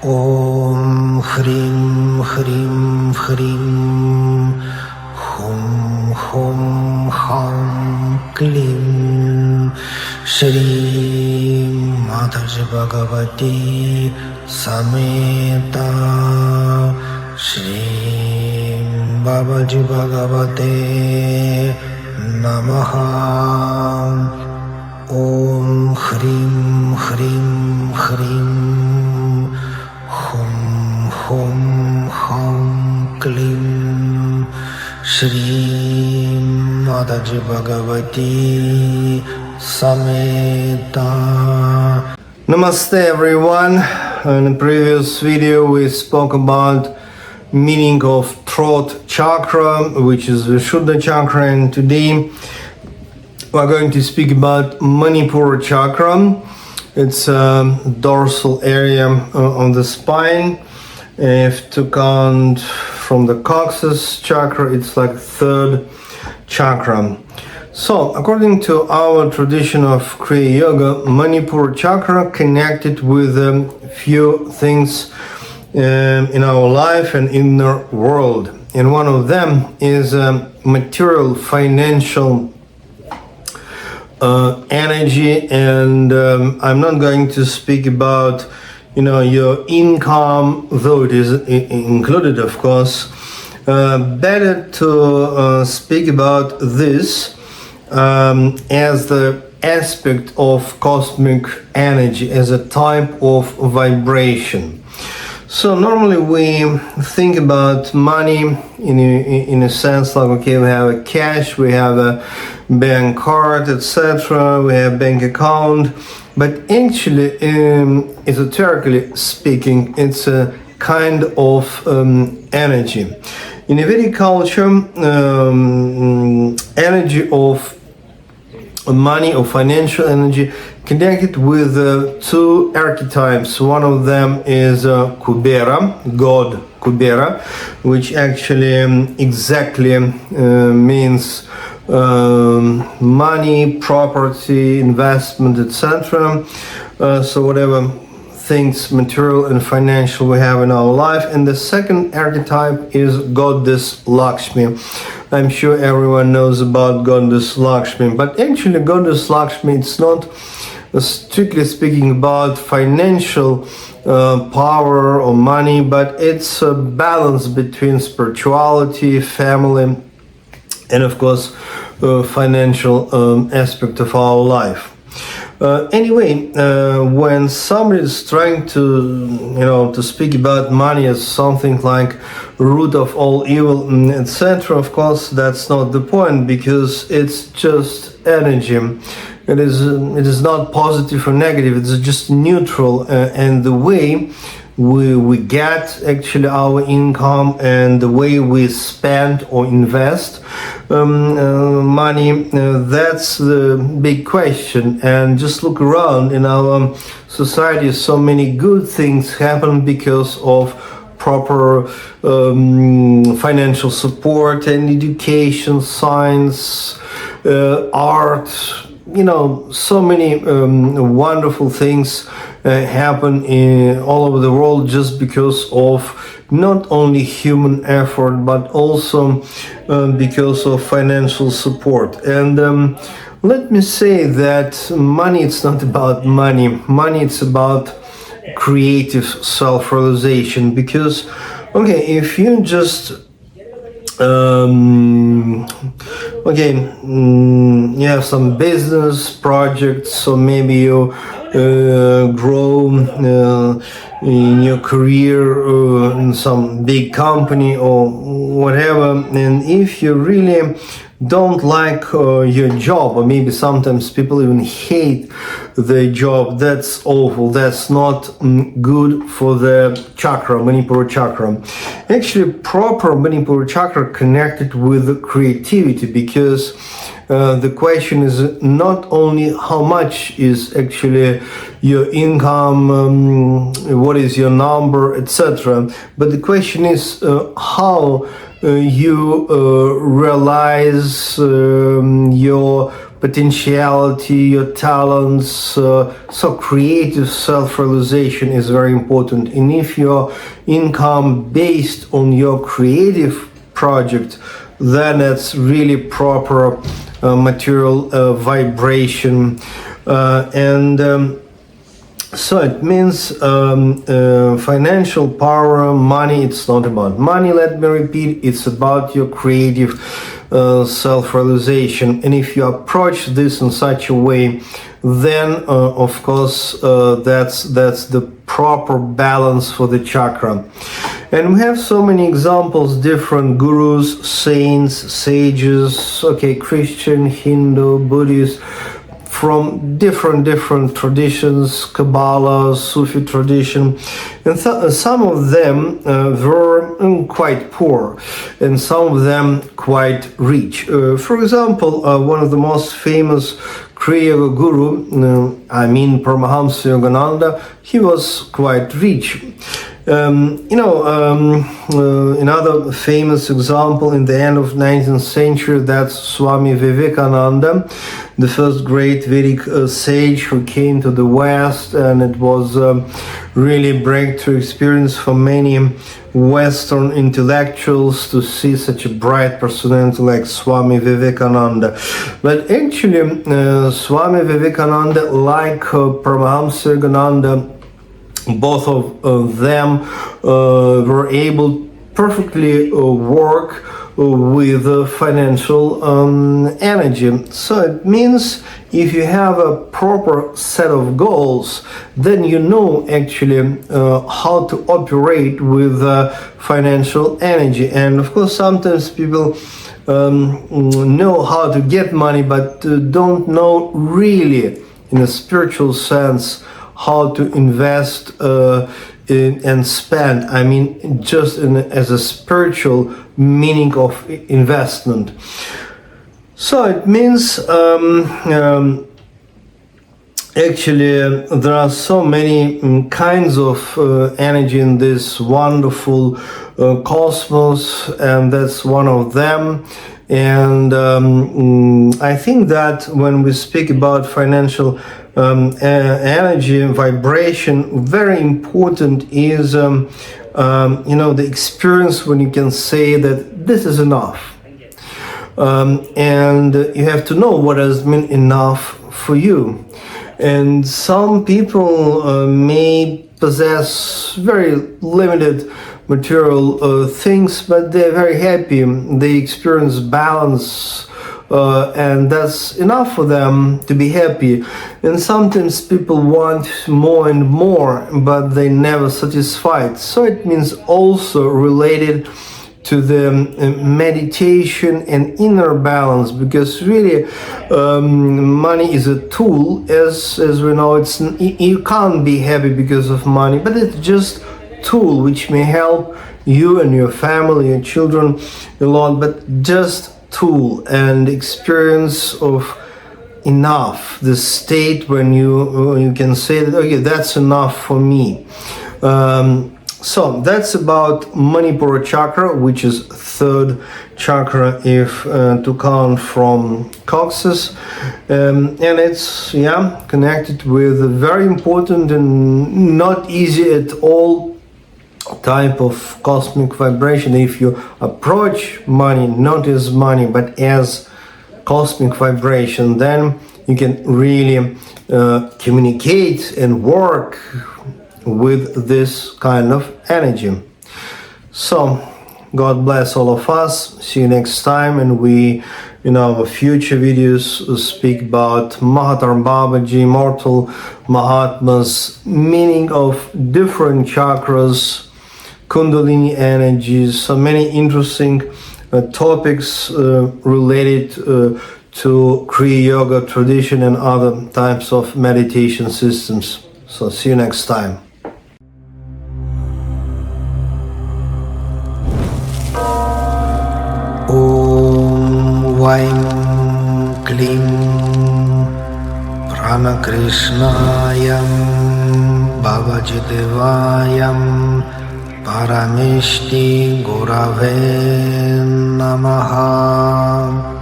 Om Hrim Hrim Hrim Hum Hum Ham Klim Shri Mataji Bhagavati Sameta Shri Babaji Bhagavate Namaha. Om Hrim Hrim Hrim Hum Hum Ham Klim Shri Mataji Bhagavati Sameta. Namaste everyone. In the previous video we spoke about meaning of throat chakra, which is the Vishuddha chakra, and today we're going to speak about Manipura chakra. It's a dorsal area on the spine. If to count from the coccyx chakra, it's like third chakra. So, according to our tradition of Kriya Yoga, Manipura chakra connected with a few things in our life and inner world. And one of them is material, financial energy. And I'm not going to speak about, your income, though it is included, of course. Better to speak about this as the aspect of cosmic energy, as a type of vibration. So normally we think about money in a sense like, okay, we have a cash, we have a bank card, etc., we have bank account, but actually, esoterically speaking, it's a kind of energy. In a Vedic culture, energy of money or financial energy connected with two archetypes. One of them is Kubera, god Kubera, which actually exactly means money, property, investment, etc. So whatever things material and financial we have in our life. And the second archetype is goddess Lakshmi. I'm sure everyone knows about goddess Lakshmi, but actually goddess Lakshmi, it's not strictly speaking about financial power or money, but it's a balance between spirituality, family, and of course financial aspect of our life. Anyway, when somebody is trying to speak about money as something like root of all evil, etc., of course that's not the point, because it's just energy. It is not positive or negative, it's just neutral, and the way we get actually our income and the way we spend or invest money, that's the big question. And just look around in our society, so many good things happen because of proper financial support and education, science, art. So many wonderful things happen all over the world just because of not only human effort, but also because of financial support. And let me say that money, it's not about money. Money, it's about creative self-realization. Because, okay, if you just you have some business projects, so maybe you grow in your career in some big company or whatever, and if you really don't like your job, or maybe sometimes people even hate their job, that's awful, that's not good for the chakra, Manipura chakra. Actually, proper Manipura chakra connected with creativity, because the question is not only how much is actually your income, what is your number, etc., but the question is how you realize your potentiality, your talents. So creative self-realization is very important. And if your income based on your creative project, then it's really proper material vibration. So it means financial power, money. It's not about money, let me repeat, it's about your creative self-realization. And if you approach this in such a way, then of course that's the proper balance for the chakra. And we have so many examples, different gurus, saints, sages, Christian, Hindu, Buddhist, from different traditions, Kabbalah, Sufi tradition, and some of them were quite poor, and some of them quite rich. For example, one of the most famous Kriya Yoga guru, Paramahamsa Yogananda, he was quite rich. Another famous example in the end of 19th century, that's Swami Vivekananda, the first great Vedic sage who came to the West, and it was really breakthrough experience for many Western intellectuals to see such a bright personality like Swami Vivekananda. But actually, Swami Vivekananda, like Paramahamsa Yogananda, both of them were able perfectly work with financial energy. So it means if you have a proper set of goals, then you know actually how to operate with financial energy. And of course, sometimes people know how to get money, but don't know really in a spiritual sense how to invest and spend. Just as a spiritual meaning of investment. So it means actually there are so many kinds of energy in this wonderful cosmos, and that's one of them. And I think that when we speak about financial energy and vibration, very important is the experience when you can say that this is enough, and you have to know what does mean enough for you. And some people may possess very limited material things, but they're very happy. They experience balance, and that's enough for them to be happy. And sometimes people want more and more, but they never satisfied. So it means also related to the meditation and inner balance, because really money is a tool. As we know, you can't be happy because of money, but it's just tool which may help you and your family and children a lot, but just tool. And experience of enough, the state when you can say that, okay, that's enough for me. So that's about Manipura chakra, which is third chakra if to count from coccyx, and it's connected with a very important and not easy at all type of cosmic vibration. If you approach money not as money but as cosmic vibration, then you can really communicate and work with this kind of energy. So God bless all of us. See you next time, and we in our future videos speak about Mahatar Babaji, immortal Mahatmas, meaning of different chakras, Kundalini energies, so many interesting topics related to Kriya Yoga tradition and other types of meditation systems. So see you next time. Om Vaim Klim Prana Krishnayam Babaji Devayam Parameshti Gurave Namaha.